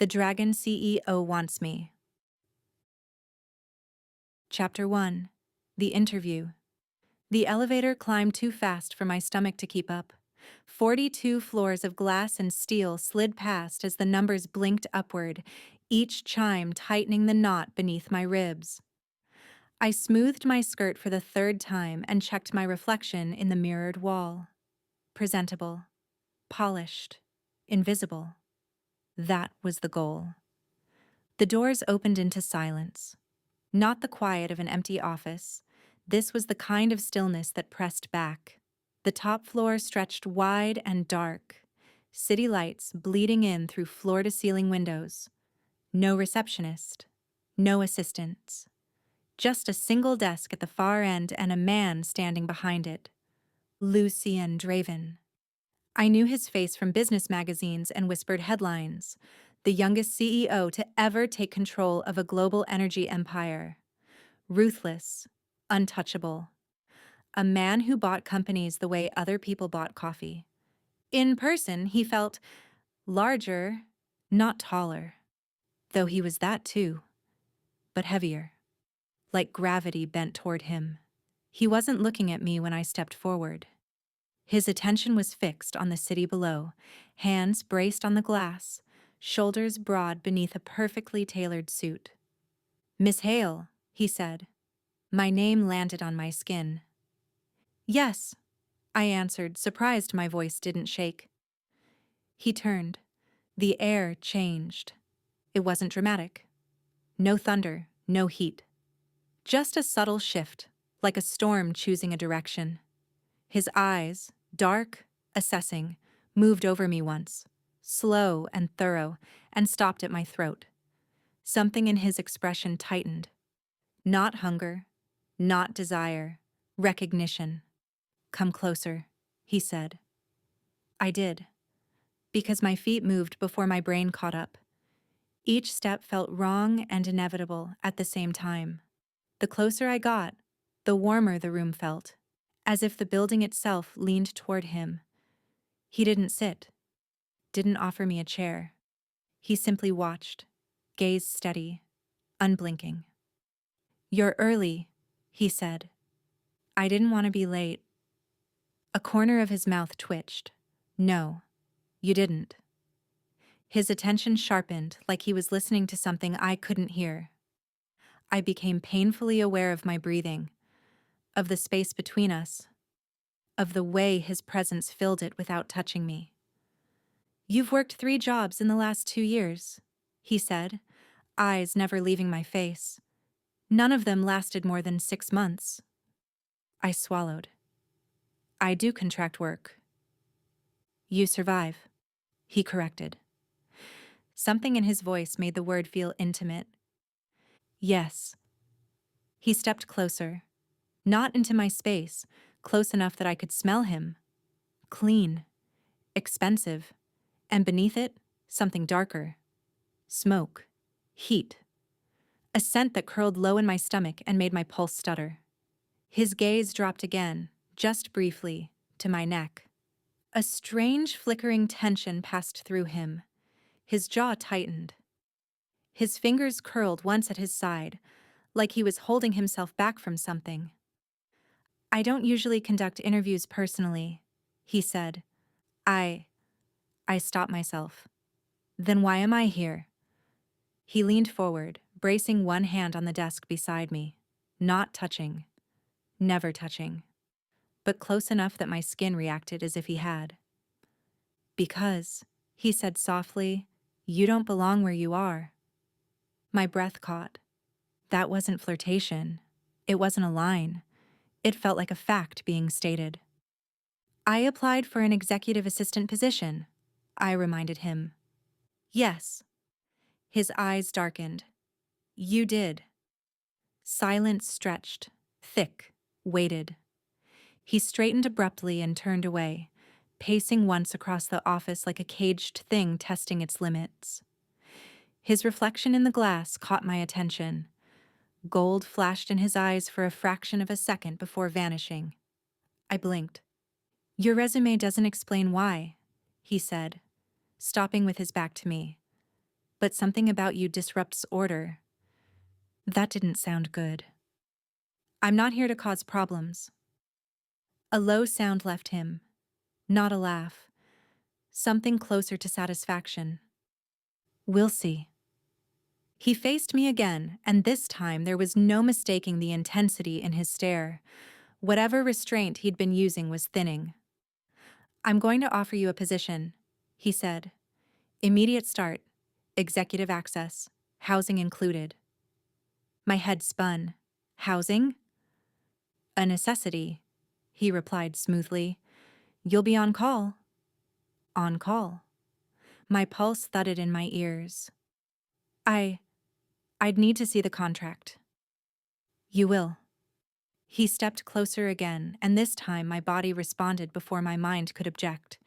The Dragon CEO Wants Me. Chapter 1. The Interview. The elevator climbed too fast for my stomach to keep up. 42 floors of glass and steel slid past as the numbers blinked upward, each chime tightening the knot beneath my ribs. I smoothed my skirt for the third time and checked my reflection in the mirrored wall. Presentable. Polished. Invisible. That was the goal. The doors opened into silence. Not the quiet of an empty office. This was the kind of stillness that pressed back. The top floor stretched wide and dark, city lights bleeding in through floor-to-ceiling windows. No receptionist. No assistants. Just a single desk at the far end and a man standing behind it. Lucien Draven. I knew his face from business magazines and whispered headlines. The youngest CEO to ever take control of a global energy empire. Ruthless, untouchable. A man who bought companies the way other people bought coffee. In person, he felt larger, not taller. Though he was that too, but heavier. Like gravity bent toward him. He wasn't looking at me when I stepped forward. His attention was fixed on the city below, hands braced on the glass, shoulders broad beneath a perfectly tailored suit. "Miss Hale," he said. My name landed on my skin. "Yes," I answered, surprised my voice didn't shake. He turned. The air changed. It wasn't dramatic. No thunder, no heat. Just a subtle shift, like a storm choosing a direction. His eyes, dark, assessing, moved over me once, slow and thorough, and stopped at my throat. Something in his expression tightened. Not hunger, not desire, recognition. "Come closer," he said. I did, because my feet moved before my brain caught up. Each step felt wrong and inevitable at the same time. The closer I got, the warmer the room felt, as if the building itself leaned toward him. He didn't sit, didn't offer me a chair. He simply watched, gaze steady, unblinking. "You're early," he said. I didn't want to be late. A corner of his mouth twitched. "No, you didn't." His attention sharpened like he was listening to something I couldn't hear. I became painfully aware of my breathing, of the space between us, of the way his presence filled it without touching me. "You've worked 3 jobs in the last 2 years," he said, eyes never leaving my face. "None of them lasted more than 6 months." I swallowed. "I do contract work." "You survive," he corrected. Something in his voice made the word feel intimate. "Yes." He stepped closer, not into my space, close enough that I could smell him. Clean, expensive, and beneath it, something darker. Smoke, heat. A scent that curled low in my stomach and made my pulse stutter. His gaze dropped again, just briefly, to my neck. A strange flickering tension passed through him. His jaw tightened. His fingers curled once at his side, like he was holding himself back from something. "I don't usually conduct interviews personally," he said. I stopped myself. "Then why am I here?" He leaned forward, bracing one hand on the desk beside me. Not touching. Never touching. But close enough that my skin reacted as if he had. "Because," he said softly, "you don't belong where you are." My breath caught. That wasn't flirtation. It wasn't a line. It felt like a fact being stated. "I applied for an executive assistant position," I reminded him. "Yes." His eyes darkened. "You did." Silence stretched, thick, weighted. He straightened abruptly and turned away, pacing once across the office like a caged thing testing its limits. His reflection in the glass caught my attention. Gold flashed in his eyes for a fraction of a second before vanishing. I blinked. "Your resume doesn't explain why," he said, stopping with his back to me. but something about you disrupts order. That didn't sound good. I'm not here to cause problems. A low sound left him, not a laugh, something closer to satisfaction. We'll see. He faced me again, and this time there was no mistaking the intensity in his stare. Whatever restraint he'd been using was thinning. I'm going to offer you a position, he said. Immediate start, executive access, housing included. My head spun. Housing? A necessity, he replied smoothly. You'll be on call. On call. My pulse thudded in my ears. I'd need to see the contract. You will. He stepped closer again, and this time my body responded before my mind could object.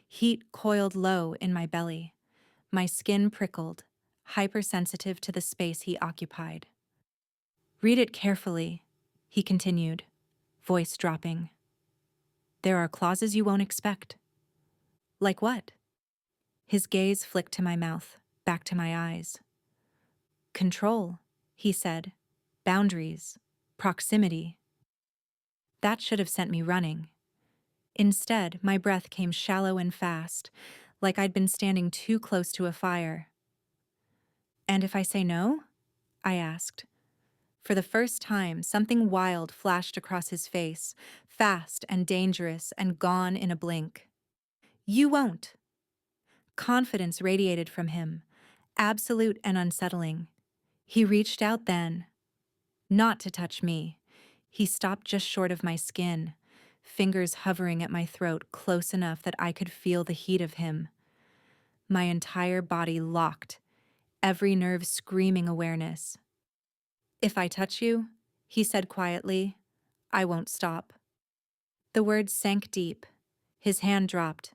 Heat coiled low in my belly. My skin prickled, hypersensitive to the space he occupied. Read it carefully, he continued, voice dropping. There are clauses you won't expect. Like what? His gaze flicked to my mouth, back to my eyes. Control, he said. Boundaries. Proximity. That should have sent me running. Instead, my breath came shallow and fast, like I'd been standing too close to a fire. And if I say no? I asked. For the first time, something wild flashed across his face, fast and dangerous and gone in a blink. You won't. Confidence radiated from him, absolute and unsettling. He reached out then, not to touch me. He stopped just short of my skin, fingers hovering at my throat close enough that I could feel the heat of him. My entire body locked, every nerve screaming awareness. If I touch you, he said quietly, I won't stop. The words sank deep. His hand dropped.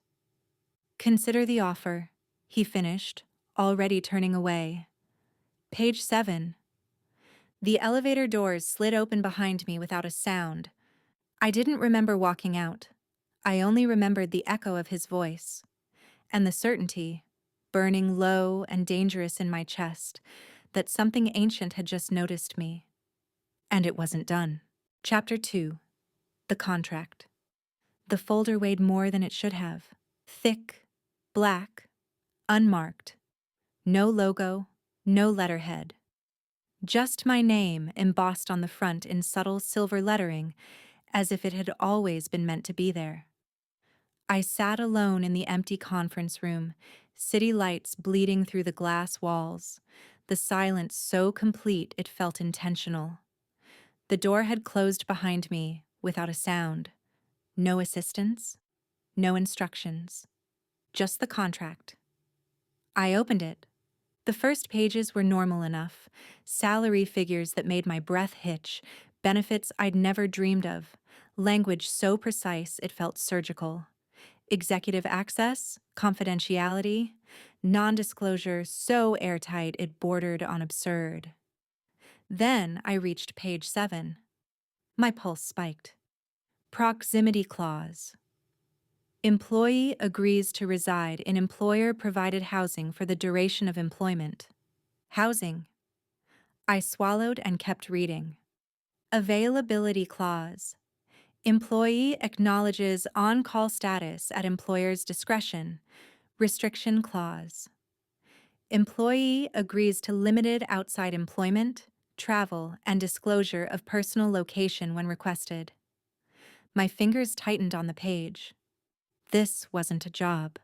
Consider the offer, he finished, already turning away. Page 7. The elevator doors slid open behind me without a sound. I didn't remember walking out. I only remembered the echo of his voice, and the certainty, burning low and dangerous in my chest, that something ancient had just noticed me. And it wasn't done. Chapter 2. The Contract. The folder weighed more than it should have. Thick, black, unmarked. No logo, no letterhead. Just my name embossed on the front in subtle silver lettering, as if it had always been meant to be there. I sat alone in the empty conference room, city lights bleeding through the glass walls, the silence so complete it felt intentional. The door had closed behind me without a sound. No assistance, no instructions, just the contract. I opened it. The first pages were normal enough, salary figures that made my breath hitch, benefits I'd never dreamed of, language so precise it felt surgical. Executive access, confidentiality, non-disclosure so airtight it bordered on absurd. Then I reached page 7. My pulse spiked. Proximity clause. Employee agrees to reside in employer-provided housing for the duration of employment. Housing. I swallowed and kept reading. Availability clause. Employee acknowledges on-call status at employer's discretion. Restriction clause. Employee agrees to limited outside employment, travel, and disclosure of personal location when requested. My fingers tightened on the page. This wasn't a job.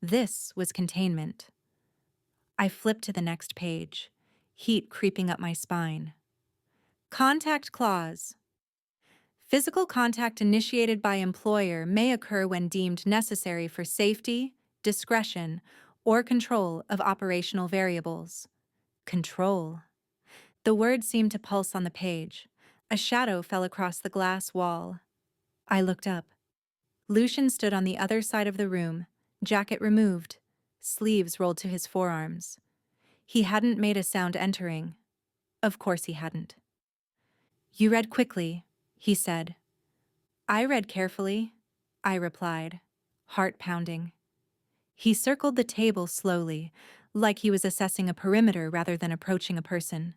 This was containment. I flipped to the next page, heat creeping up my spine. Contact clause. Physical contact initiated by employer may occur when deemed necessary for safety, discretion, or control of operational variables. Control. The word seemed to pulse on the page. A shadow fell across the glass wall. I looked up. Lucian stood on the other side of the room, jacket removed, sleeves rolled to his forearms. He hadn't made a sound entering. Of course he hadn't. You read quickly, he said. I read carefully, I replied, heart pounding. He circled the table slowly, like he was assessing a perimeter rather than approaching a person.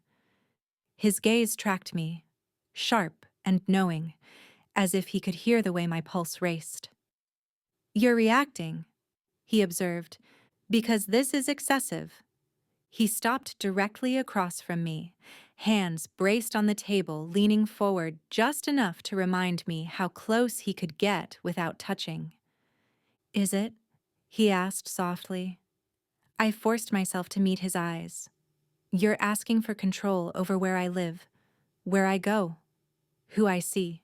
His gaze tracked me, sharp and knowing, as if he could hear the way my pulse raced. "You're reacting," he observed, "because this is excessive." He stopped directly across from me, hands braced on the table, leaning forward just enough to remind me how close he could get without touching. "Is it?" he asked softly. I forced myself to meet his eyes. "You're asking for control over where I live, where I go, who I see."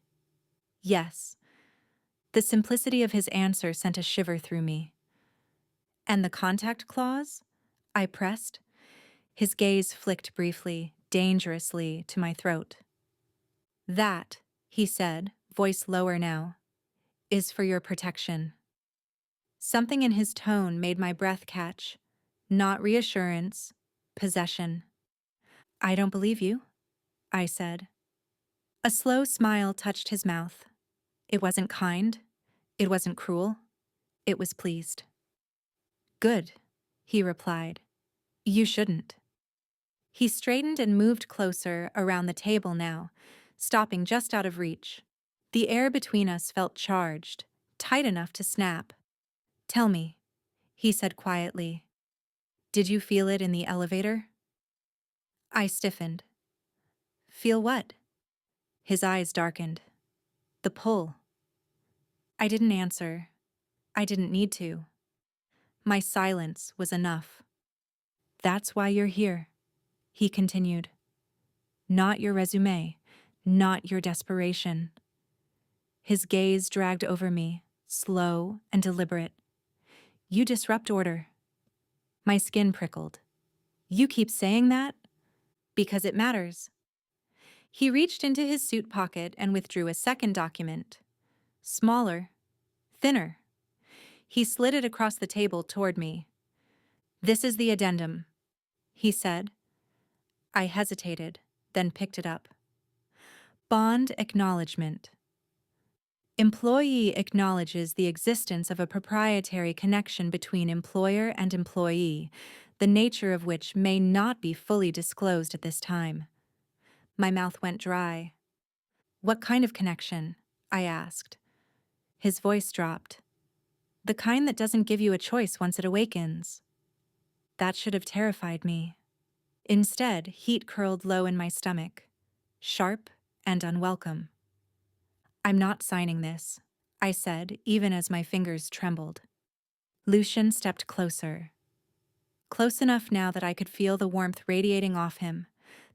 "Yes." The simplicity of his answer sent a shiver through me. "And the contact clause?" I pressed. His gaze flicked briefly, dangerously, to my throat. "That," he said, voice lower now, "is for your protection." Something in his tone made my breath catch. Not reassurance, possession. "I don't believe you," I said. A slow smile touched his mouth. It wasn't kind. It wasn't cruel. It was pleased. "Good," he replied. "You shouldn't." He straightened and moved closer around the table now, stopping just out of reach. The air between us felt charged, tight enough to snap. "Tell me," he said quietly, "did you feel it in the elevator?" I stiffened. "Feel what?" His eyes darkened. "The pull." I didn't answer. I didn't need to. My silence was enough. "That's why you're here," he continued. "Not your resume, not your desperation." His gaze dragged over me, slow and deliberate. "You disrupt order." My skin prickled. "You keep saying that?" "Because it matters." He reached into his suit pocket and withdrew a second document. Smaller, thinner. He slid it across the table toward me. "This is the addendum," he said. I hesitated, then picked it up. Bond acknowledgement. Employee acknowledges the existence of a proprietary connection between employer and employee, the nature of which may not be fully disclosed at this time. My mouth went dry. "What kind of connection?" I asked. His voice dropped. "The kind that doesn't give you a choice once it awakens." That should have terrified me. Instead, heat curled low in my stomach, sharp and unwelcome. "I'm not signing this," I said, even as my fingers trembled. Lucian stepped closer. Close enough now that I could feel the warmth radiating off him,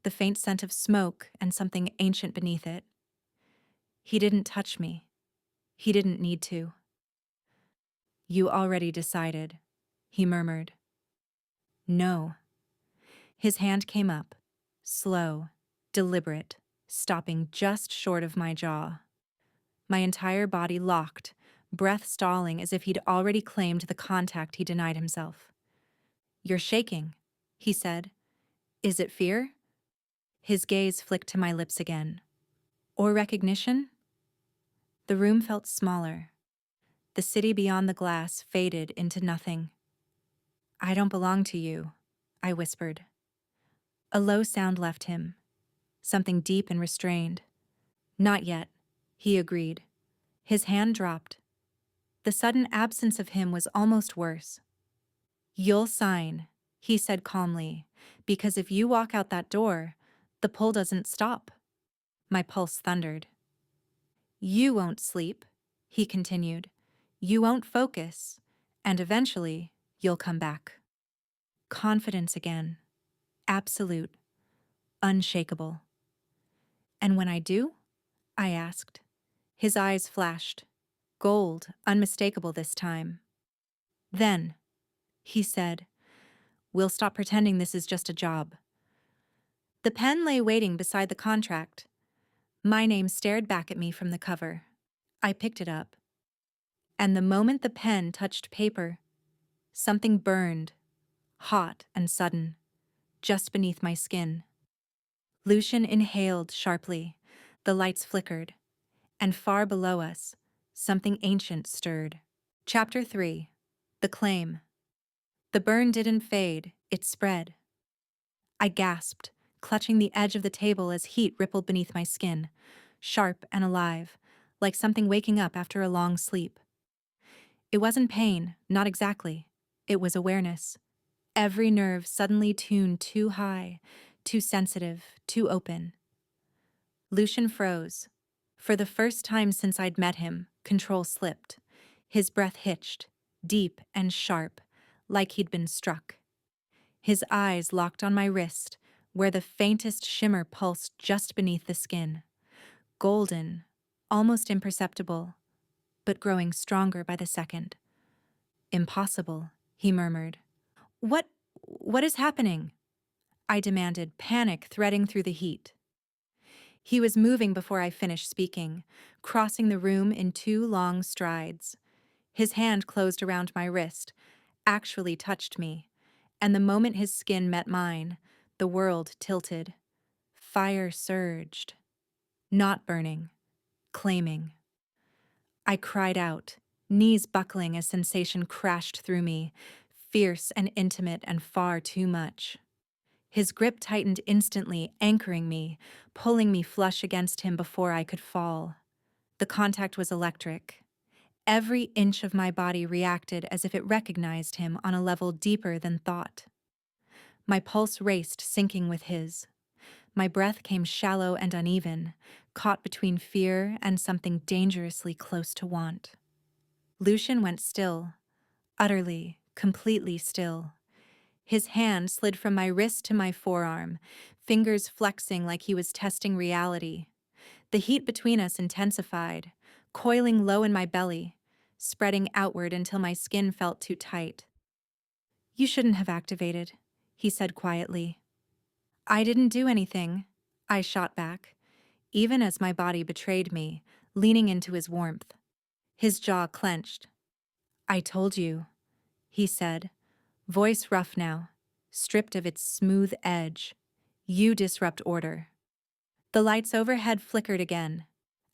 the faint scent of smoke and something ancient beneath it. He didn't touch me. He didn't need to. "You already decided," he murmured. "No." His hand came up, slow, deliberate, stopping just short of my jaw. My entire body locked, breath stalling as if he'd already claimed the contact he denied himself. "You're shaking," he said. "Is it fear?" His gaze flicked to my lips again. "Or recognition?" The room felt smaller. The city beyond the glass faded into nothing. "I don't belong to you," I whispered. A low sound left him, something deep and restrained. "Not yet," he agreed. His hand dropped. The sudden absence of him was almost worse. "You'll sign," he said calmly, "because if you walk out that door, the pull doesn't stop." My pulse thundered. "You won't sleep," he continued. "You won't focus, and eventually you'll come back." Confidence again. Absolute. Unshakable. "And when I do?" I asked. His eyes flashed. Gold, unmistakable this time. "Then," he said, "we'll stop pretending this is just a job." The pen lay waiting beside the contract. My name stared back at me from the cover. I picked it up. And the moment the pen touched paper, something burned, hot and sudden, just beneath my skin. Lucian inhaled sharply. The lights flickered. And far below us, something ancient stirred. Chapter 3. The Claim. The burn didn't fade, it spread. I gasped, clutching the edge of the table as heat rippled beneath my skin, sharp and alive, like something waking up after a long sleep. It wasn't pain, not exactly. It was awareness. Every nerve suddenly tuned too high, too sensitive, too open. Lucian froze. For the first time since I'd met him, control slipped. His breath hitched, deep and sharp, like he'd been struck. His eyes locked on my wrist, where the faintest shimmer pulsed just beneath the skin. Golden, almost imperceptible, but growing stronger by the second. "Impossible," he murmured. What is happening?" I demanded, panic threading through the heat. He was moving before I finished speaking, crossing the room in 2 long strides. His hand closed around my wrist, actually touched me, and the moment his skin met mine, the world tilted. Fire surged. Not burning, claiming. I cried out, knees buckling as sensation crashed through me, fierce and intimate and far too much. His grip tightened instantly, anchoring me, pulling me flush against him before I could fall. The contact was electric. Every inch of my body reacted as if it recognized him on a level deeper than thought. My pulse raced, syncing with his. My breath came shallow and uneven, caught between fear and something dangerously close to want. Lucian went still, utterly, completely still. His hand slid from my wrist to my forearm, fingers flexing like he was testing reality. The heat between us intensified, coiling low in my belly, spreading outward until my skin felt too tight. "You shouldn't have activated," he said quietly. "I didn't do anything," I shot back, even as my body betrayed me, leaning into his warmth. His jaw clenched. "I told you," he said, voice rough now, stripped of its smooth edge. "You disrupt order." The lights overhead flickered again.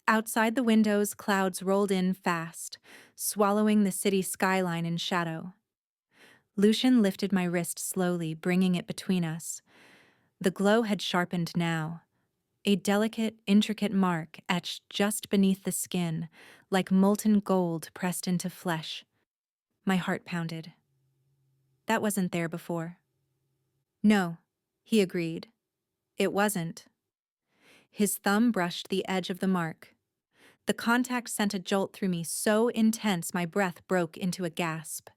Outside the windows, clouds rolled in fast, swallowing the city skyline in shadow. Lucian lifted my wrist slowly, bringing it between us. The glow had sharpened now, a delicate, intricate mark etched just beneath the skin, like molten gold pressed into flesh. My heart pounded. That wasn't there before. "No," he agreed. "It wasn't." His thumb brushed the edge of the mark. The contact sent a jolt through me so intense my breath broke into a gasp.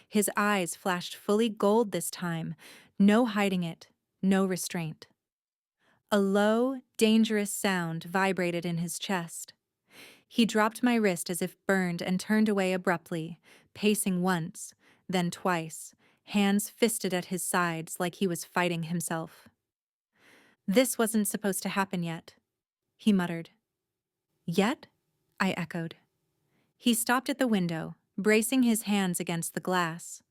His eyes flashed fully gold this time, no hiding it, no restraint. A low, dangerous sound vibrated in his chest. He dropped my wrist as if burned and turned away abruptly, pacing once, then twice, hands fisted at his sides like he was fighting himself. "This wasn't supposed to happen yet," he muttered. "Yet?" I echoed. He stopped at the window, bracing his hands against the glass.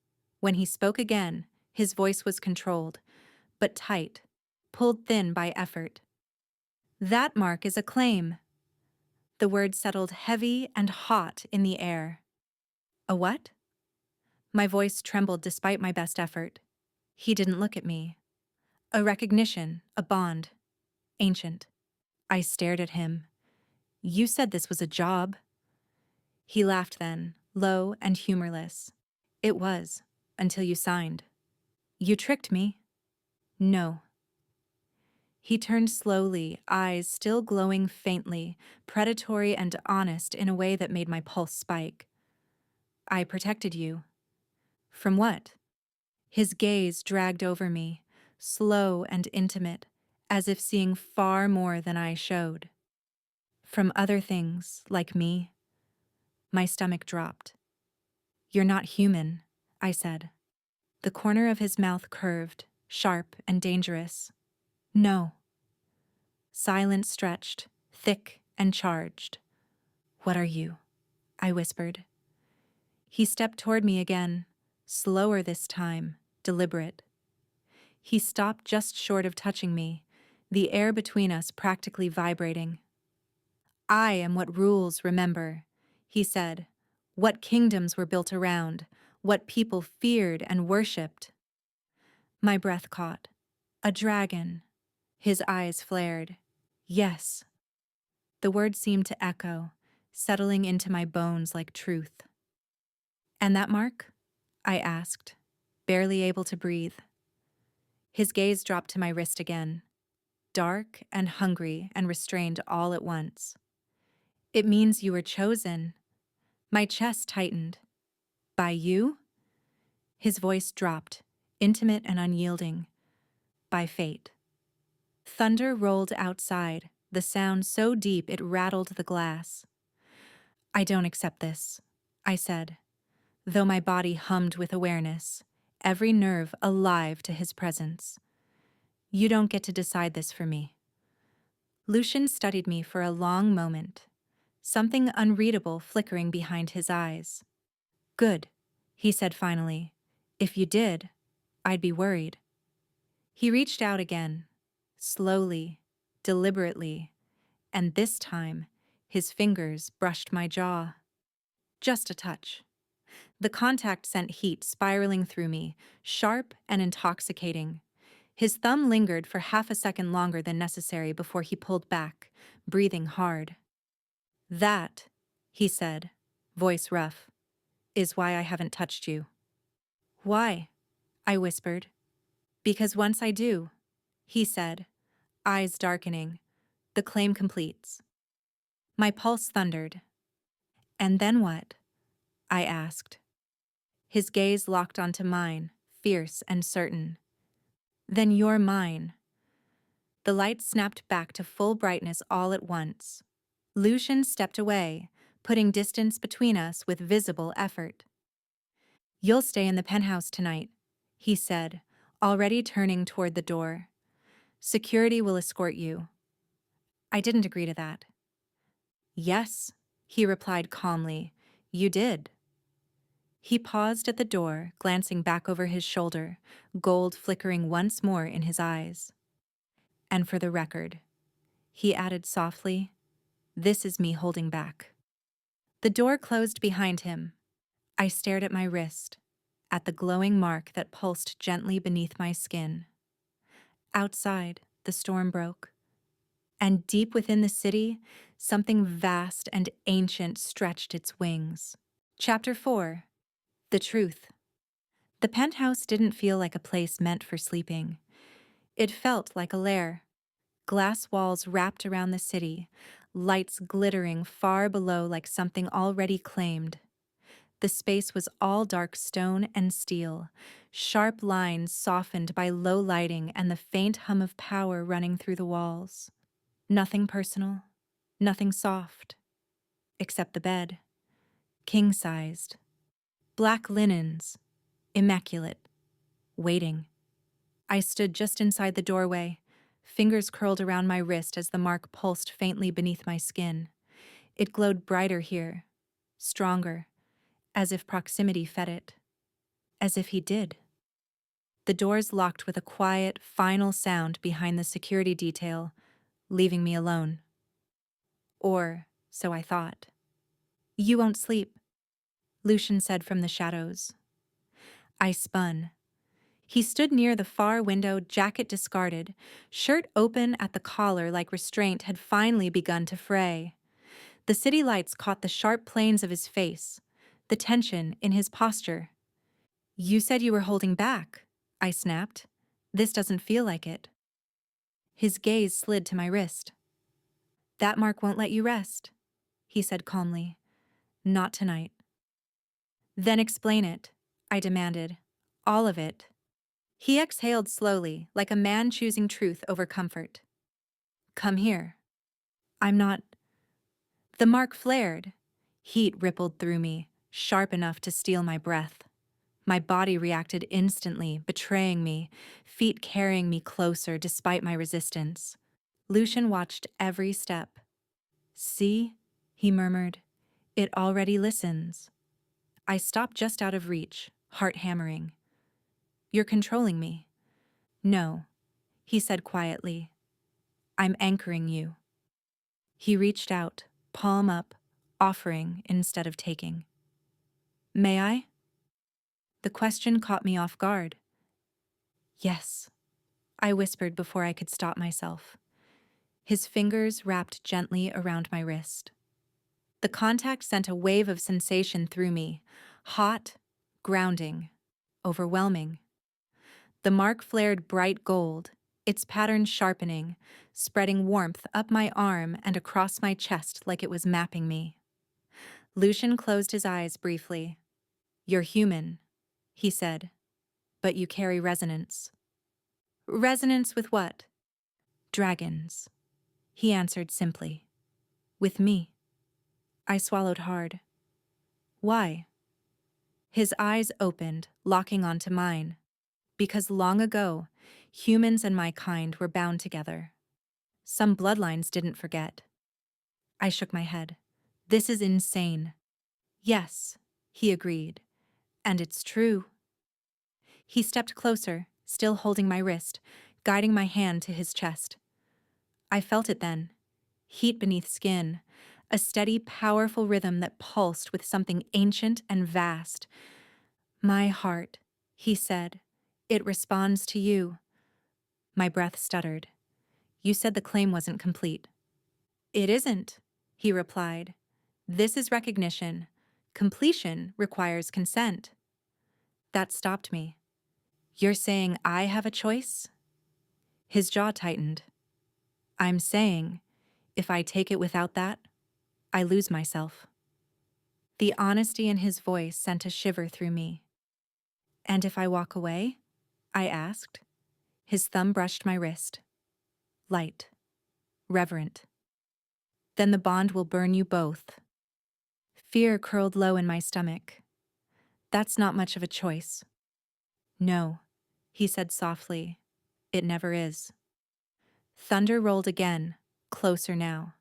When he spoke again, his voice was controlled, but tight, pulled thin by effort. "That mark is a claim." The word settled heavy and hot in the air. "A what?" My voice trembled despite my best effort. He didn't look at me. "A recognition, a bond. Ancient." I stared at him. "You said this was a job." He laughed then, low and humorless. "It was, until you signed." "You tricked me." "No." He turned slowly, eyes still glowing faintly, predatory and honest in a way that made my pulse spike. "I protected you." "From what?" His gaze dragged over me, slow and intimate, as if seeing far more than I showed. "From other things, like me." My stomach dropped. "You're not human," I said. The corner of his mouth curved, sharp and dangerous. "No." Silence stretched, thick and charged. "What are you?" I whispered. He stepped toward me again, slower this time, deliberate. He stopped just short of touching me, the air between us practically vibrating. "I am what rules remember," he said. "What kingdoms were built around, what people feared and worshipped. My breath caught. A dragon. His eyes flared. Yes. The word seemed to echo, settling into my bones like truth. And that mark? I asked, barely able to breathe. His gaze dropped to my wrist again, dark and hungry and restrained all at once. It means you were chosen. My chest tightened. By you? His voice dropped, intimate and unyielding. By fate. Thunder rolled outside, the sound so deep it rattled the glass. I don't accept this, I said, though my body hummed with awareness, every nerve alive to his presence. You don't get to decide this for me. Lucian studied me for a long moment, something unreadable flickering behind his eyes. Good, he said finally. If you did, I'd be worried. He reached out again, slowly, deliberately, and this time, his fingers brushed my jaw. Just a touch. The contact sent heat spiraling through me, sharp and intoxicating. His thumb lingered for half a second longer than necessary before he pulled back, breathing hard. That, he said, voice rough, is why I haven't touched you. Why? I whispered. Because once I do, he said, eyes darkening. The claim completes. My pulse thundered. And then what? I asked. His gaze locked onto mine, fierce and certain. Then you're mine. The light snapped back to full brightness all at once. Lucian stepped away, putting distance between us with visible effort. You'll stay in the penthouse tonight, he said, already turning toward the door. Security will escort you. I didn't agree to that. Yes, he replied calmly. You did. He paused at the door, glancing back over his shoulder, gold flickering once more in his eyes. And for the record, he added softly, this is me holding back. The door closed behind him. I stared at my wrist, at the glowing mark that pulsed gently beneath my skin. Outside, the storm broke. And deep within the city, something vast and ancient stretched its wings. Chapter 4. The Truth. The penthouse didn't feel like a place meant for sleeping. It felt like a lair. Glass walls wrapped around the city, lights glittering far below like something already claimed. The space was all dark stone and steel, sharp lines softened by low lighting and the faint hum of power running through the walls. Nothing personal, nothing soft, except the bed, king-sized, black linens, immaculate, waiting. I stood just inside the doorway, fingers curled around my wrist as the mark pulsed faintly beneath my skin. It glowed brighter here, stronger, as if proximity fed it. As if he did. The doors locked with a quiet, final sound behind the security detail, leaving me alone. Or so I thought. You won't sleep, Lucian said from the shadows. I spun. He stood near the far window, jacket discarded, shirt open at the collar like restraint had finally begun to fray. The city lights caught the sharp planes of his face, the tension in his posture. You said you were holding back, I snapped. This doesn't feel like it. His gaze slid to my wrist. That mark won't let you rest, he said calmly. Not tonight. Then explain it, I demanded. All of it. He exhaled slowly, like a man choosing truth over comfort. Come here. I'm not. The mark flared. Heat rippled through me, sharp enough to steal my breath. My body reacted instantly, betraying me, feet carrying me closer despite my resistance. Lucian watched every step. See, he murmured, it already listens. I stopped just out of reach, heart hammering. You're controlling me. No, he said quietly. I'm anchoring you. He reached out, palm up, offering instead of taking. May I? The question caught me off guard. Yes, I whispered before I could stop myself. His fingers wrapped gently around my wrist. The contact sent a wave of sensation through me, hot, grounding, overwhelming. The mark flared bright gold, its pattern sharpening, spreading warmth up my arm and across my chest like it was mapping me. Lucian closed his eyes briefly. "You're human," he said, "but you carry resonance." "Resonance with what?" "Dragons," he answered simply. "With me." I swallowed hard. "Why?" His eyes opened, locking onto mine. Because long ago, humans and my kind were bound together. Some bloodlines didn't forget. I shook my head. "This is insane." "Yes," he agreed. "And it's true." He stepped closer, still holding my wrist, guiding my hand to his chest. I felt it then. Heat beneath skin, a steady, powerful rhythm that pulsed with something ancient and vast. "My heart," he said. "It responds to you." My breath stuttered. "You said the claim wasn't complete." "It isn't," he replied. "This is recognition. Completion requires consent." That stopped me. "You're saying I have a choice?" His jaw tightened. "I'm saying, if I take it without that, I lose myself." The honesty in his voice sent a shiver through me. "And if I walk away?" I asked. His thumb brushed my wrist. Light. Reverent. "Then the bond will burn you both." Fear curled low in my stomach. "That's not much of a choice." "No," he said softly. "It never is." Thunder rolled again, closer now.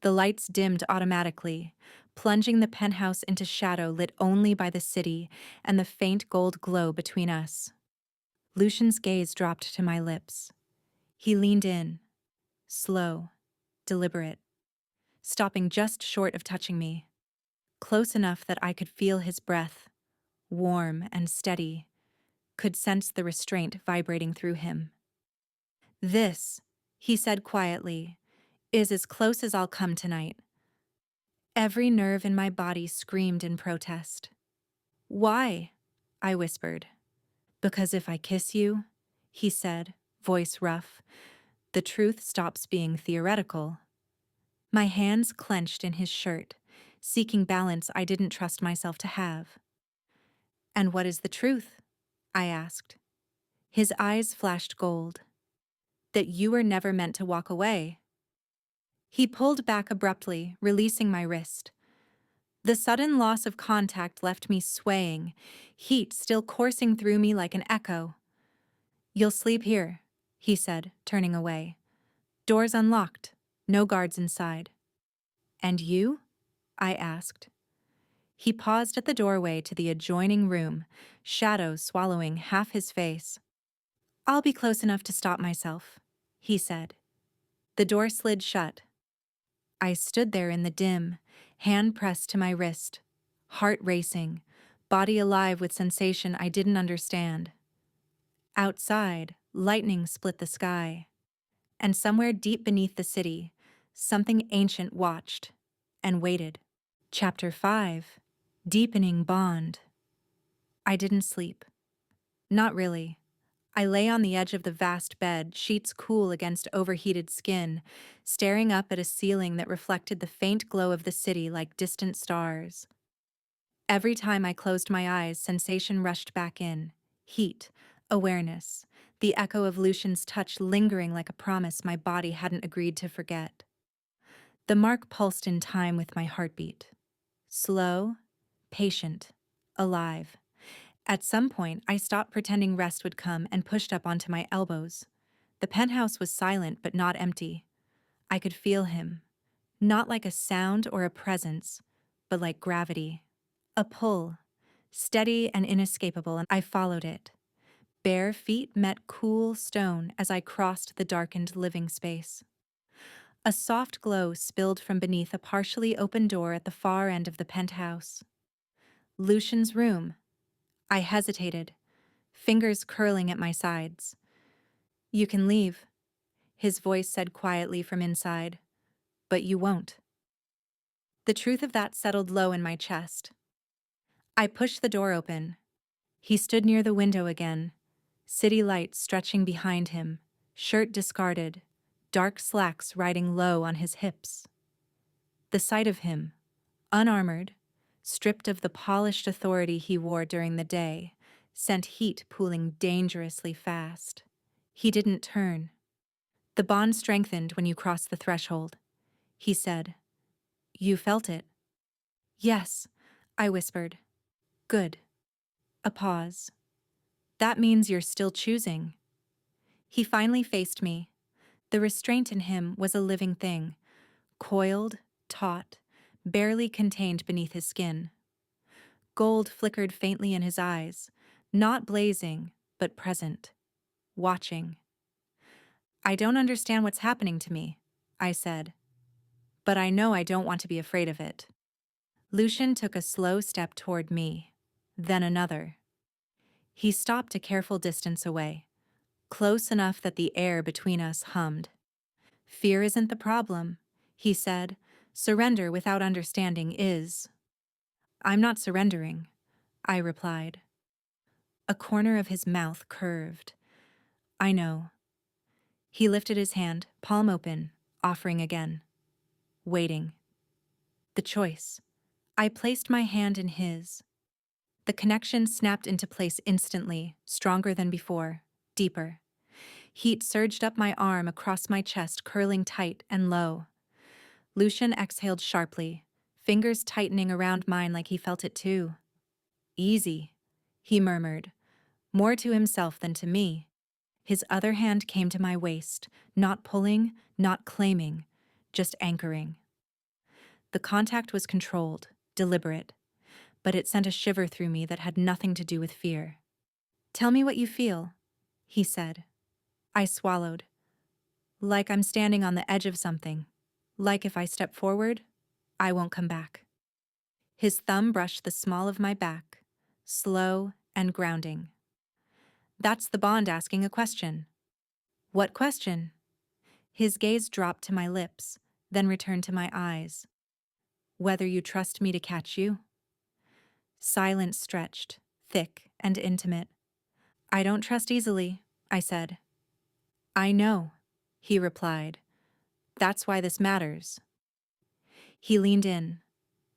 The lights dimmed automatically, plunging the penthouse into shadow lit only by the city and the faint gold glow between us. Lucian's gaze dropped to my lips. He leaned in, slow, deliberate, stopping just short of touching me, close enough that I could feel his breath, warm and steady, could sense the restraint vibrating through him. "This," he said quietly, "is as close as I'll come tonight." Every nerve in my body screamed in protest. "Why?" I whispered. "Because if I kiss you," he said, voice rough, "the truth stops being theoretical." My hands clenched in his shirt, seeking balance I didn't trust myself to have. "And what is the truth?" I asked. His eyes flashed gold. "That you were never meant to walk away." He pulled back abruptly, releasing my wrist. The sudden loss of contact left me swaying, heat still coursing through me like an echo. "You'll sleep here," he said, turning away. "Doors unlocked, no guards inside." "And you?" I asked. He paused at the doorway to the adjoining room, shadow swallowing half his face. "I'll be close enough to stop myself," he said. The door slid shut. I stood there in the dim, hand pressed to my wrist, heart racing, body alive with sensation I didn't understand. Outside, lightning split the sky, and somewhere deep beneath the city, something ancient watched and waited. Chapter 5: Deepening Bond. I didn't sleep. Not really. I lay on the edge of the vast bed, sheets cool against overheated skin, staring up at a ceiling that reflected the faint glow of the city like distant stars. Every time I closed my eyes, sensation rushed back in. Heat, awareness, the echo of Lucian's touch lingering like a promise my body hadn't agreed to forget. The mark pulsed in time with my heartbeat. Slow, patient, alive. At some point, I stopped pretending rest would come and pushed up onto my elbows. The penthouse was silent but not empty. I could feel him, not like a sound or a presence, but like gravity. A pull, steady and inescapable, and I followed it. Bare feet met cool stone as I crossed the darkened living space. A soft glow spilled from beneath a partially open door at the far end of the penthouse. Lucian's room. I hesitated, fingers curling at my sides. You can leave, his voice said quietly from inside, but you won't. The truth of that settled low in my chest. I pushed the door open. He stood near the window again, city lights stretching behind him, shirt discarded, dark slacks riding low on his hips. The sight of him, unarmored, stripped of the polished authority he wore during the day, sent heat pooling dangerously fast. He didn't turn. The bond strengthened when you crossed the threshold, he said. You felt it? Yes, I whispered. Good. A pause. That means you're still choosing. He finally faced me. The restraint in him was a living thing, coiled, taut, barely contained beneath his skin. Gold flickered faintly in his eyes, not blazing, but present, watching. I don't understand what's happening to me, I said, but I know I don't want to be afraid of it. Lucian took a slow step toward me, then another. He stopped a careful distance away, close enough that the air between us hummed. Fear isn't the problem, he said. Surrender without understanding is. I'm not surrendering, I replied. A corner of his mouth curved. I know. He lifted his hand, palm open, offering again. Waiting. The choice. I placed my hand in his. The connection snapped into place instantly, stronger than before, deeper. Heat surged up my arm across my chest, curling tight and low. Lucian exhaled sharply, fingers tightening around mine like he felt it too. Easy, he murmured, more to himself than to me. His other hand came to my waist, not pulling, not claiming, just anchoring. The contact was controlled, deliberate, but it sent a shiver through me that had nothing to do with fear. Tell me what you feel, he said. I swallowed. Like I'm standing on the edge of something. Like if I step forward, I won't come back. His thumb brushed the small of my back, slow and grounding. That's the bond asking a question. What question? His gaze dropped to my lips, then returned to my eyes. Whether you trust me to catch you? Silence stretched, thick and intimate. I don't trust easily, I said. I know, he replied. That's why this matters. He leaned in,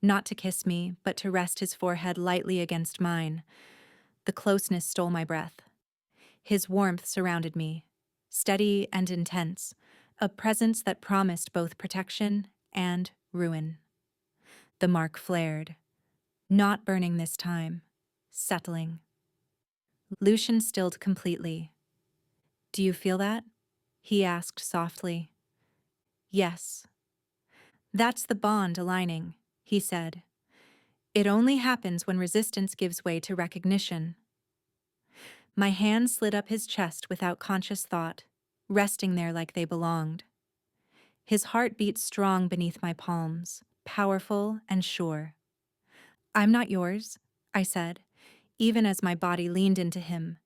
not to kiss me, but to rest his forehead lightly against mine. The closeness stole my breath. His warmth surrounded me, steady and intense, a presence that promised both protection and ruin. The mark flared, not burning this time, settling. Lucian stilled completely. Do you feel that? He asked softly. Yes. That's the bond aligning, he said. It only happens when resistance gives way to recognition. My hand slid up his chest without conscious thought, resting there like they belonged. His heart beat strong beneath my palms, powerful and sure. I'm not yours, I said, even as my body leaned into him.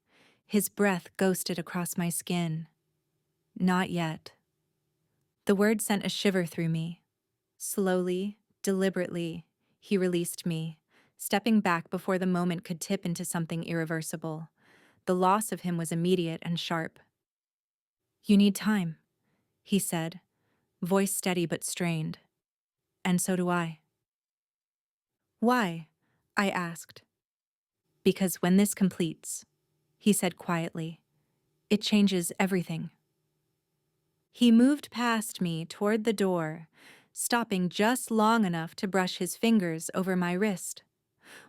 His breath ghosted across my skin. Not yet. The word sent a shiver through me. Slowly, deliberately, he released me, stepping back before the moment could tip into something irreversible. The loss of him was immediate and sharp. You need time, he said, voice steady but strained. And so do I. Why? I asked. Because when this completes, he said quietly, it changes everything. He moved past me toward the door, stopping just long enough to brush his fingers over my wrist.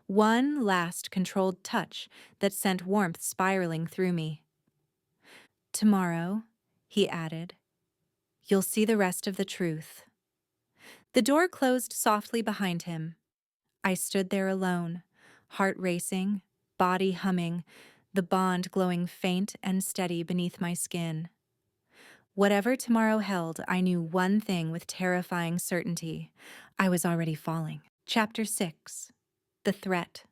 One last controlled touch that sent warmth spiraling through me. Tomorrow, he added, you'll see the rest of the truth. The door closed softly behind him. I stood there alone, heart racing, body humming, the bond glowing faint and steady beneath my skin. Whatever tomorrow held, I knew one thing with terrifying certainty. I was already falling. Chapter 6. The Threat.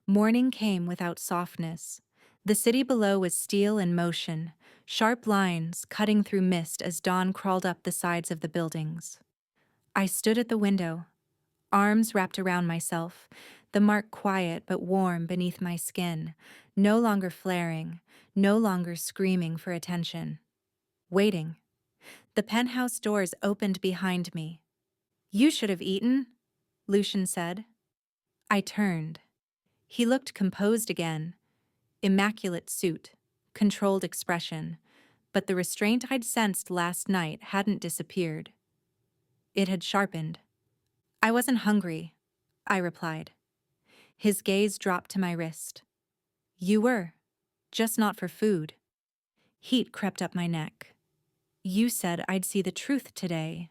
Morning came without softness. The city below was steel in motion, sharp lines cutting through mist as dawn crawled up the sides of the buildings. I stood at the window, arms wrapped around myself, the mark quiet but warm beneath my skin, no longer flaring, no longer screaming for attention. Waiting. The penthouse doors opened behind me. "You should have eaten," Lucian said. I turned. He looked composed again. Immaculate suit, controlled expression, but the restraint I'd sensed last night hadn't disappeared. It had sharpened. "I wasn't hungry," I replied. His gaze dropped to my wrist. "You were, just not for food." Heat crept up my neck. "You said I'd see the truth today."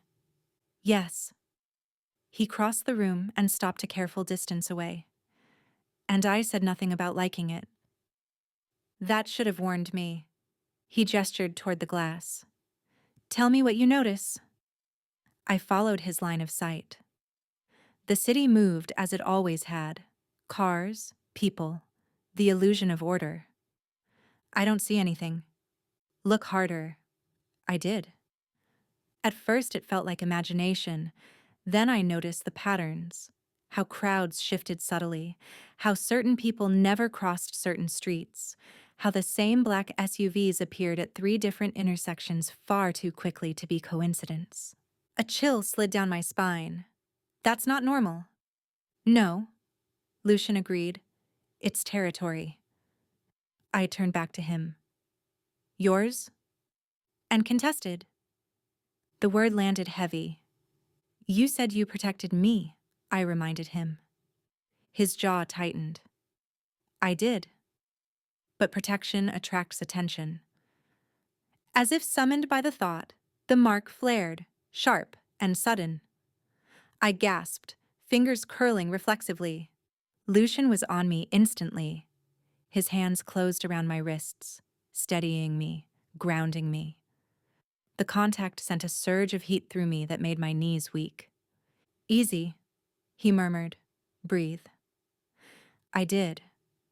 "Yes." He crossed the room and stopped a careful distance away. "And I said nothing about liking it." "That should have warned me." He gestured toward the glass. "Tell me what you notice." I followed his line of sight. The city moved as it always had. Cars, people, the illusion of order. "I don't see anything." "Look harder." I did. At first it felt like imagination. Then I noticed the patterns. How crowds shifted subtly. How certain people never crossed certain streets. How the same black SUVs appeared at 3 different intersections far too quickly to be coincidence. A chill slid down my spine. "That's not normal." "No," Lucian agreed. "It's territory." I turned back to him. "Yours?" "And contested." The word landed heavy. "You said you protected me," I reminded him. His jaw tightened. "I did. But protection attracts attention." As if summoned by the thought, the mark flared, sharp and sudden. I gasped, fingers curling reflexively. Lucian was on me instantly. His hands closed around my wrists, steadying me, grounding me. The contact sent a surge of heat through me that made my knees weak. "Easy," he murmured. "Breathe." I did.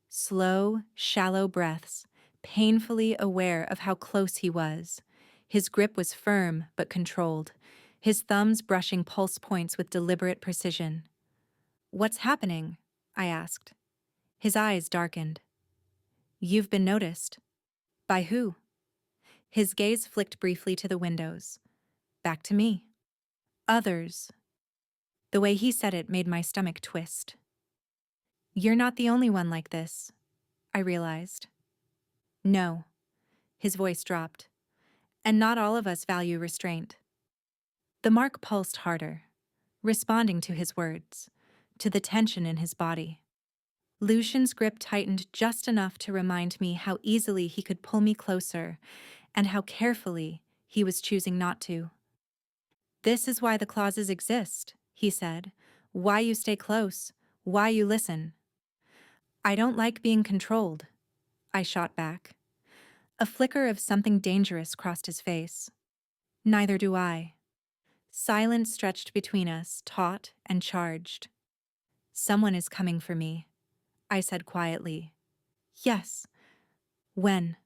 Slow, shallow breaths, painfully aware of how close he was. His grip was firm but controlled, his thumbs brushing pulse points with deliberate precision. "What's happening?" I asked. His eyes darkened. "You've been noticed." "By who?" His gaze flicked briefly to the windows. Back to me. "Others." The way he said it made my stomach twist. "You're not the only one like this," I realized. "No." His voice dropped. "And not all of us value restraint." The mark pulsed harder, responding to his words, to the tension in his body. Lucian's grip tightened just enough to remind me how easily he could pull me closer, and how carefully he was choosing not to. "This is why the clauses exist," he said. "Why you stay close, why you listen." "I don't like being controlled," I shot back. A flicker of something dangerous crossed his face. "Neither do I." Silence stretched between us, taut and charged. "Someone is coming for me," I said quietly. "Yes." "When?"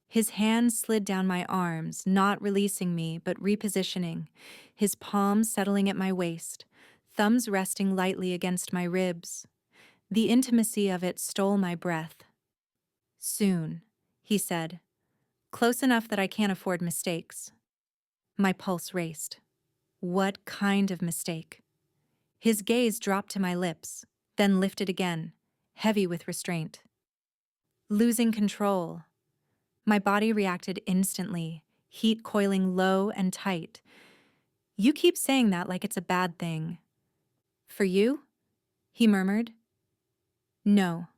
His hands slid down my arms, not releasing me but repositioning, his palms settling at my waist, thumbs resting lightly against my ribs. The intimacy of it stole my breath. "Soon," he said, "close enough that I can't afford mistakes." My pulse raced. What kind of mistake? His gaze dropped to my lips, then lifted again, heavy with restraint. "Losing control." My body reacted instantly, heat coiling low and tight. "You keep saying that like it's a bad thing." "For you?" he murmured. "No."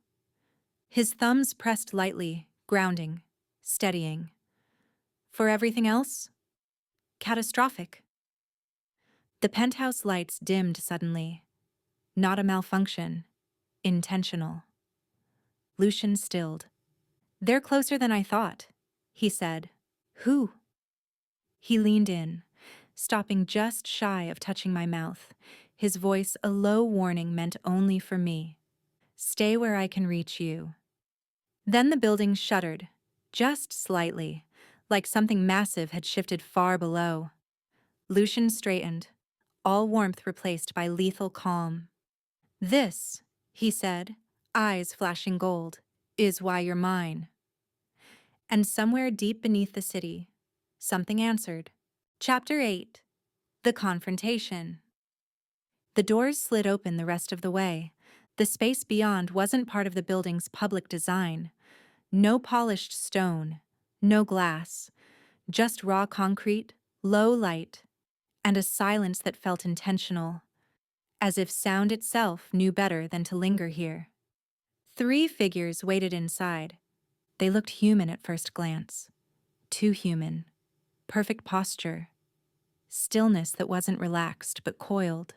His thumbs pressed lightly, grounding, steadying. "For everything else?" "Catastrophic." The penthouse lights dimmed suddenly. Not a malfunction. Intentional. Lucian stilled. "They're closer than I thought," he said. "Who?" He leaned in, stopping just shy of touching my mouth, his voice a low warning meant only for me. Stay where I can reach you. Then the building shuddered, just slightly, like something massive had shifted far below. Lucian straightened, all warmth replaced by lethal calm. "This," he said, eyes flashing gold, "is why you're mine." And somewhere deep beneath the city, something answered. Chapter 8. The Confrontation. The doors slid open the rest of the way. The space beyond wasn't part of the building's public design. No polished stone, no glass, just raw concrete, low light, and a silence that felt intentional, as if sound itself knew better than to linger here. 3 figures waited inside. They looked human at first glance. Too human. Perfect posture. Stillness that wasn't relaxed but coiled.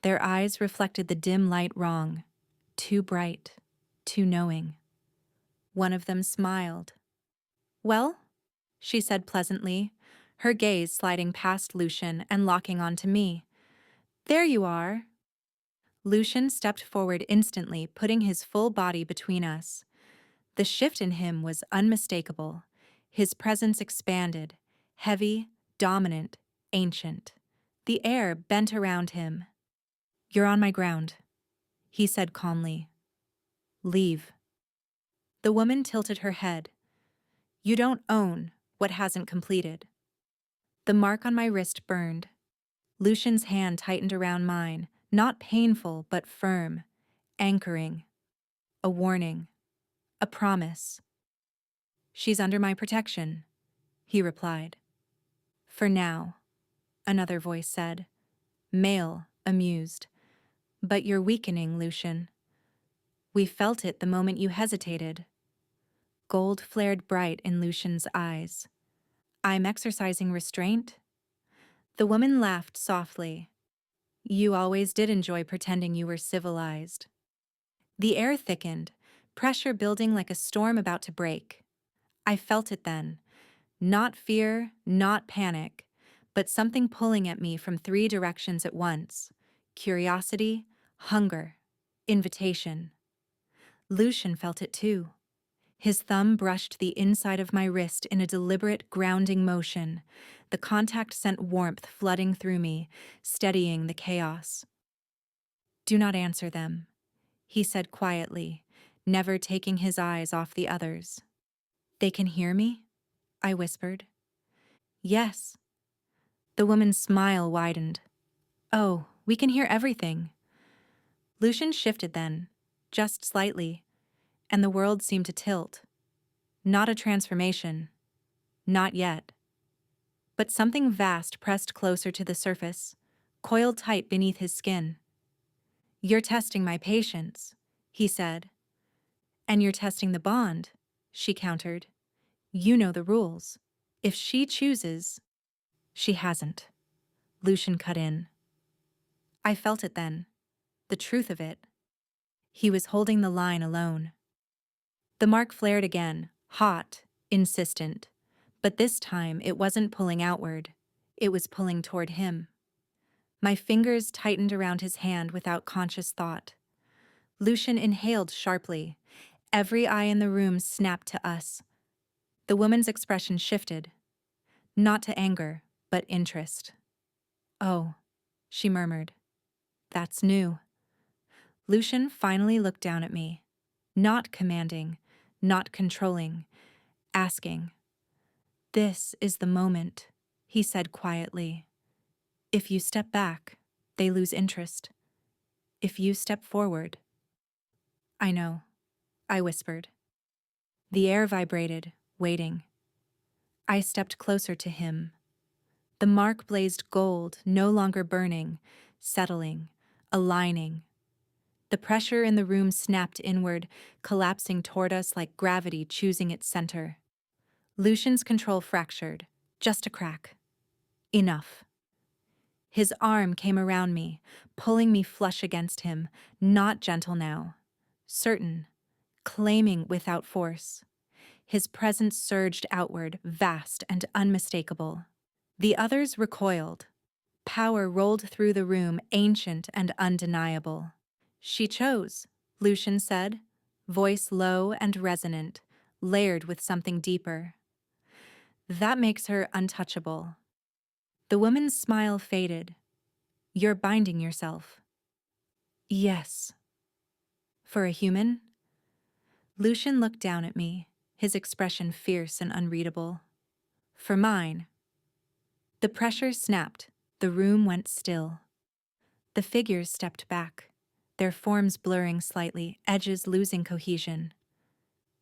Their eyes reflected the dim light wrong. Too bright. Too knowing. One of them smiled. "Well?" she said pleasantly, her gaze sliding past Lucian and locking onto me. "There you are." Lucian stepped forward instantly, putting his full body between us. The shift in him was unmistakable. His presence expanded, heavy, dominant, ancient. The air bent around him. "You're on my ground," he said calmly. "Leave." The woman tilted her head. "You don't own what hasn't completed." The mark on my wrist burned. Lucian's hand tightened around mine, not painful but firm, anchoring. A warning. A promise. "She's under my protection," he replied. "For now," another voice said, male, amused. "But you're weakening, Lucian. We felt it the moment you hesitated." Gold flared bright in Lucian's eyes. "I'm exercising restraint?" The woman laughed softly. "You always did enjoy pretending you were civilized." The air thickened, pressure building like a storm about to break. I felt it then. Not fear, not panic, but something pulling at me from 3 directions at once. Curiosity, hunger, invitation. Lucian felt it too. His thumb brushed the inside of my wrist in a deliberate, grounding motion. The contact sent warmth flooding through me, steadying the chaos. "Do not answer them," he said quietly, never taking his eyes off the others. "They can hear me?" I whispered. "Yes." The woman's smile widened. "Oh, we can hear everything." Lucian shifted then, just slightly, and the world seemed to tilt. Not a transformation. Not yet. But something vast pressed closer to the surface, coiled tight beneath his skin. "You're testing my patience," he said. "And you're testing the bond," she countered. "You know the rules. If she chooses—" "She hasn't," Lucian cut in. I felt it then, the truth of it. He was holding the line alone. The mark flared again, hot, insistent. But this time it wasn't pulling outward. It was pulling toward him. My fingers tightened around his hand without conscious thought. Lucian inhaled sharply. Every eye in the room snapped to us. The woman's expression shifted. Not to anger, but interest. "Oh," she murmured. "That's new." Lucian finally looked down at me. Not commanding, not controlling, asking. "This is the moment," he said quietly. "If you step back, they lose interest. If you step forward—" "I know," I whispered. The air vibrated, waiting. I stepped closer to him. The mark blazed gold, no longer burning, settling, aligning. The pressure in the room snapped inward, collapsing toward us like gravity choosing its center. Lucian's control fractured, just a crack. Enough. His arm came around me, pulling me flush against him, not gentle now. Certain, claiming without force. His presence surged outward, vast and unmistakable. The others recoiled. Power rolled through the room, ancient and undeniable. She chose, Lucian said, voice low and resonant, layered with something deeper. That makes her untouchable. The woman's smile faded. You're binding yourself. Yes. For a human? Lucian looked down at me, his expression fierce and unreadable. For mine. The pressure snapped. The room went still. The figures stepped back, their forms blurring slightly, edges losing cohesion.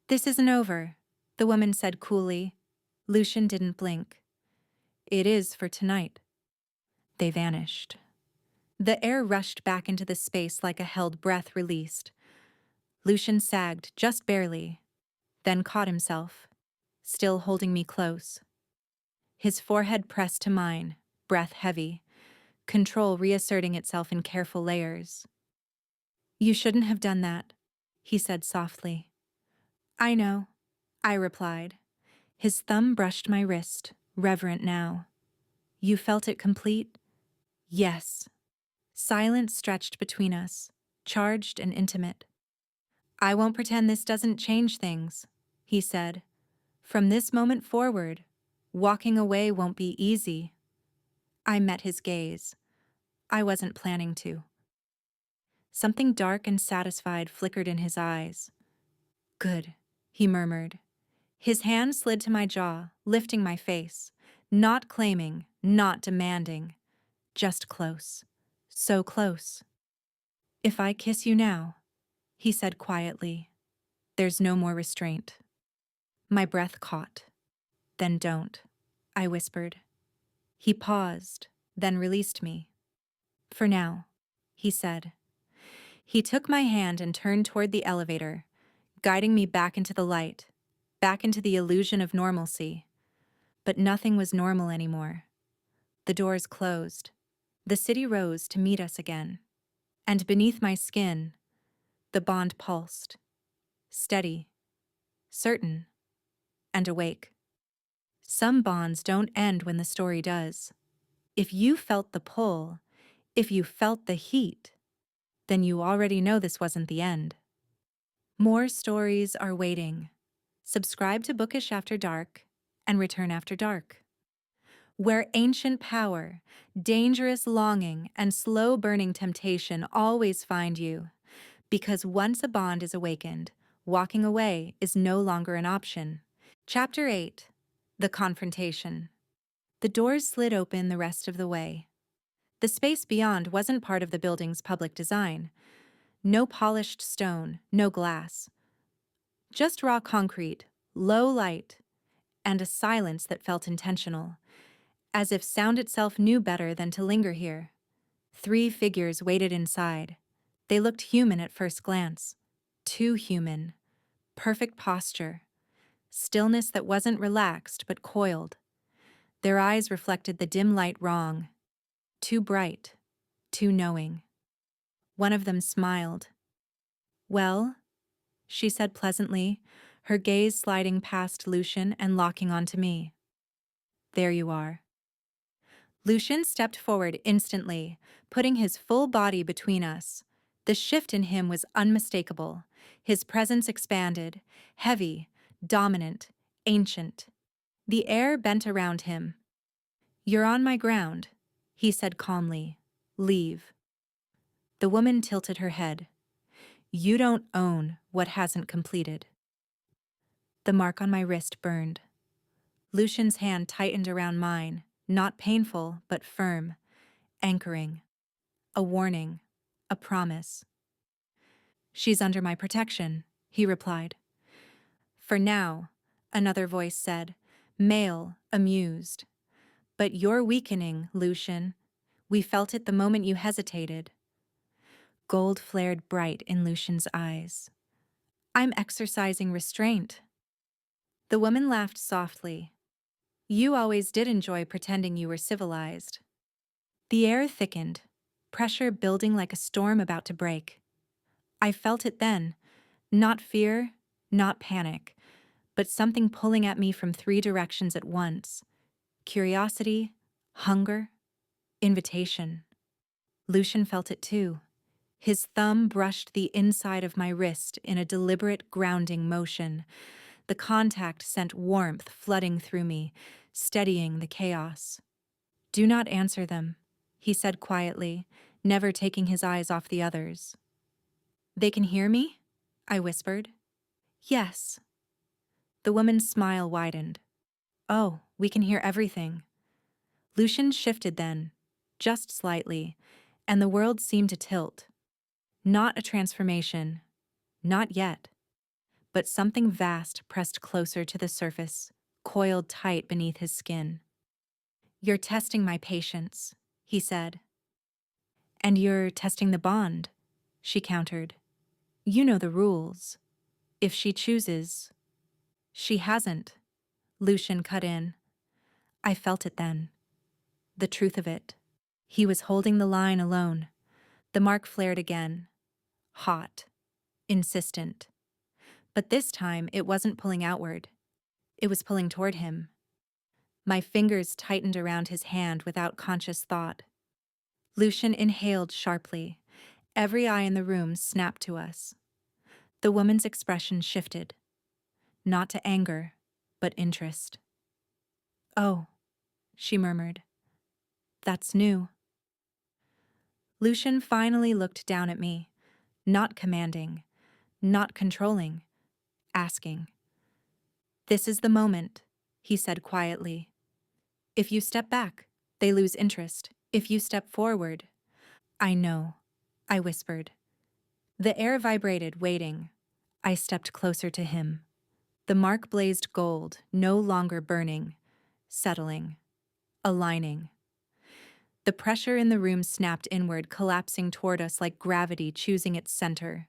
This isn't over, the woman said coolly. Lucian didn't blink. It is for tonight. They vanished. The air rushed back into the space like a held breath released. Lucian sagged, just barely, then caught himself, still holding me close. His forehead pressed to mine, breath heavy, control reasserting itself in careful layers. You shouldn't have done that, he said softly. I know, I replied. His thumb brushed my wrist, reverent now. You felt it complete? Yes. Silence stretched between us, charged and intimate. I won't pretend this doesn't change things, he said. From this moment forward, walking away won't be easy. I met his gaze. I wasn't planning to. Something dark and satisfied flickered in his eyes. Good, he murmured. His hand slid to my jaw, lifting my face. Not claiming, not demanding. Just close. So close. If I kiss you now, he said quietly, there's no more restraint. My breath caught. Then don't, I whispered. He paused, then released me. For now, he said. He took my hand and turned toward the elevator, guiding me back into the light, back into the illusion of normalcy. But nothing was normal anymore. The doors closed. The city rose to meet us again. And beneath my skin, the bond pulsed. Steady, certain, and awake. Some bonds don't end when the story does. If you felt the pull, if you felt the heat, then you already know this wasn't the end. More stories are waiting. Subscribe to Bookish After Dark and return after dark, where ancient power, dangerous longing, and slow-burning temptation always find you. Because once a bond is awakened, walking away is no longer an option. Chapter 8. The Confrontation. The doors slid open the rest of the way. The space beyond wasn't part of the building's public design. No polished stone, no glass. Just raw concrete, low light, and a silence that felt intentional, as if sound itself knew better than to linger here. 3 figures waited inside. They looked human at first glance. Too human. Perfect posture. Stillness that wasn't relaxed but coiled. Their eyes reflected the dim light wrong. Too bright. Too knowing. One of them smiled. Well, she said pleasantly, her gaze sliding past Lucian and locking onto me. There you are. Lucian stepped forward instantly, putting his full body between us. The shift in him was unmistakable. His presence expanded, heavy, dominant, ancient. The air bent around him. You're on my ground, he said calmly. Leave. The woman tilted her head. You don't own what hasn't completed. The mark on my wrist burned. Lucian's hand tightened around mine, not painful, but firm, anchoring. A warning, a promise. She's under my protection, he replied. For now, another voice said, male, amused. But you're weakening, Lucian. We felt it the moment you hesitated. Gold flared bright in Lucian's eyes. I'm exercising restraint. The woman laughed softly. You always did enjoy pretending you were civilized. The air thickened, pressure building like a storm about to break. I felt it then, not fear, not panic, but something pulling at me from 3 directions at once. Curiosity, hunger, invitation. Lucian felt it too. His thumb brushed the inside of my wrist in a deliberate grounding motion. The contact sent warmth flooding through me, steadying the chaos. "Do not answer them," he said quietly, never taking his eyes off the others. "They can hear me?" I whispered. "Yes." The woman's smile widened. "Oh, we can hear everything." Lucian shifted then, just slightly, and the world seemed to tilt. Not a transformation, not yet, but something vast pressed closer to the surface, coiled tight beneath his skin. "You're testing my patience," he said. "And you're testing the bond," she countered. "You know the rules. If she chooses—" "She hasn't," Lucian cut in. I felt it then. The truth of it. He was holding the line alone. The mark flared again. Hot. Insistent. But this time it wasn't pulling outward. It was pulling toward him. My fingers tightened around his hand without conscious thought. Lucian inhaled sharply. Every eye in the room snapped to us. The woman's expression shifted. Not to anger, but interest. "Oh," she murmured. "That's new." Lucian finally looked down at me, not commanding, not controlling, asking. "This is the moment," he said quietly. "If you step back, they lose interest. If you step forward—" "I know," I whispered. The air vibrated, waiting. I stepped closer to him. The mark blazed gold, no longer burning, settling, aligning. The pressure in the room snapped inward, collapsing toward us like gravity choosing its center.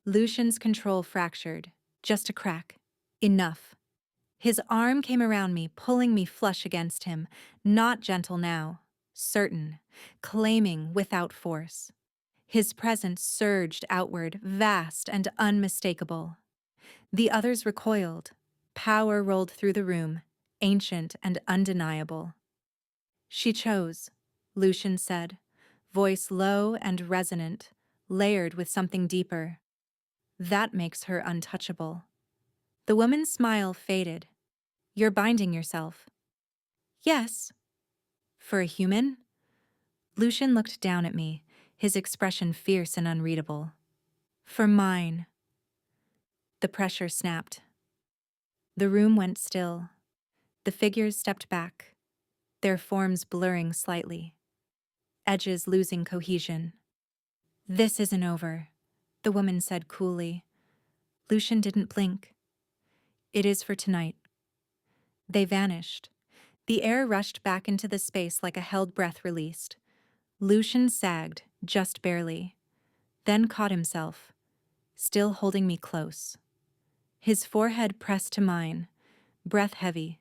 Lucian's control fractured. Just a crack. Enough. His arm came around me, pulling me flush against him, not gentle now, certain, claiming without force. His presence surged outward, vast and unmistakable. The others recoiled. Power rolled through the room, ancient and undeniable. "She chose," Lucian said, voice low and resonant, layered with something deeper. "That makes her untouchable." The woman's smile faded. "You're binding yourself." "Yes." "For a human?" Lucian looked down at me, his expression fierce and unreadable. "For mine." The pressure snapped. The room went still. The figures stepped back, their forms blurring slightly, edges losing cohesion. "This isn't over," the woman said coolly. Lucian didn't blink. "It is for tonight." They vanished. The air rushed back into the space like a held breath released. Lucian sagged, just barely, then caught himself, still holding me close. His forehead pressed to mine, breath heavy,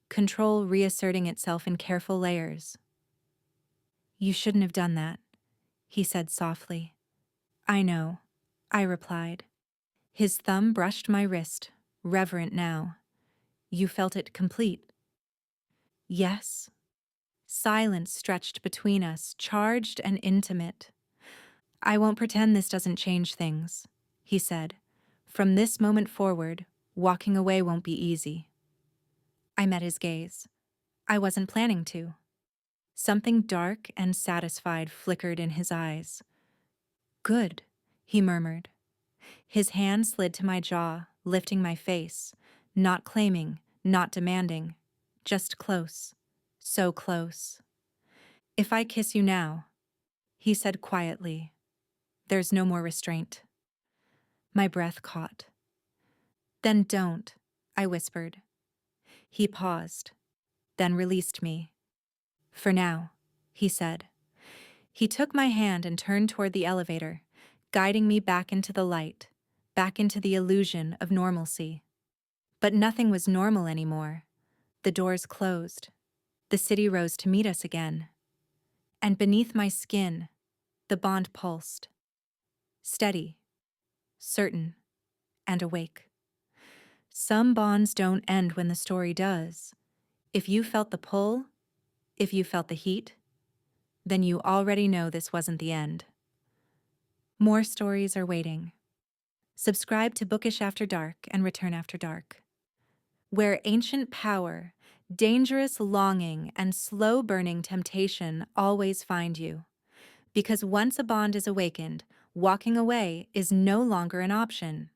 control reasserting itself in careful layers. "You shouldn't have done that," he said softly. "I know," I replied. His thumb brushed my wrist, reverent now. "You felt it complete?" "Yes." Silence stretched between us, charged and intimate. "I won't pretend this doesn't change things," he said. "From this moment forward, walking away won't be easy." I met his gaze. I wasn't planning to. Something dark and satisfied flickered in his eyes. "Good," he murmured. His hand slid to my jaw, lifting my face, not claiming, not demanding, just close, so close. "If I kiss you now," he said quietly, "there's no more restraint." My breath caught. "Then don't," I whispered. He paused, then released me. "For now," he said. He took my hand and turned toward the elevator, guiding me back into the light, back into the illusion of normalcy. But nothing was normal anymore. The doors closed. The city rose to meet us again. And beneath my skin, the bond pulsed. Steady, certain, and awake. Some bonds don't end when the story does. If you felt the pull, if you felt the heat, then you already know this wasn't the end. More stories are waiting. Subscribe to Bookish After Dark and Return After Dark, where ancient power, dangerous longing, and slow-burning temptation always find you. Because once a bond is awakened, walking away is no longer an option.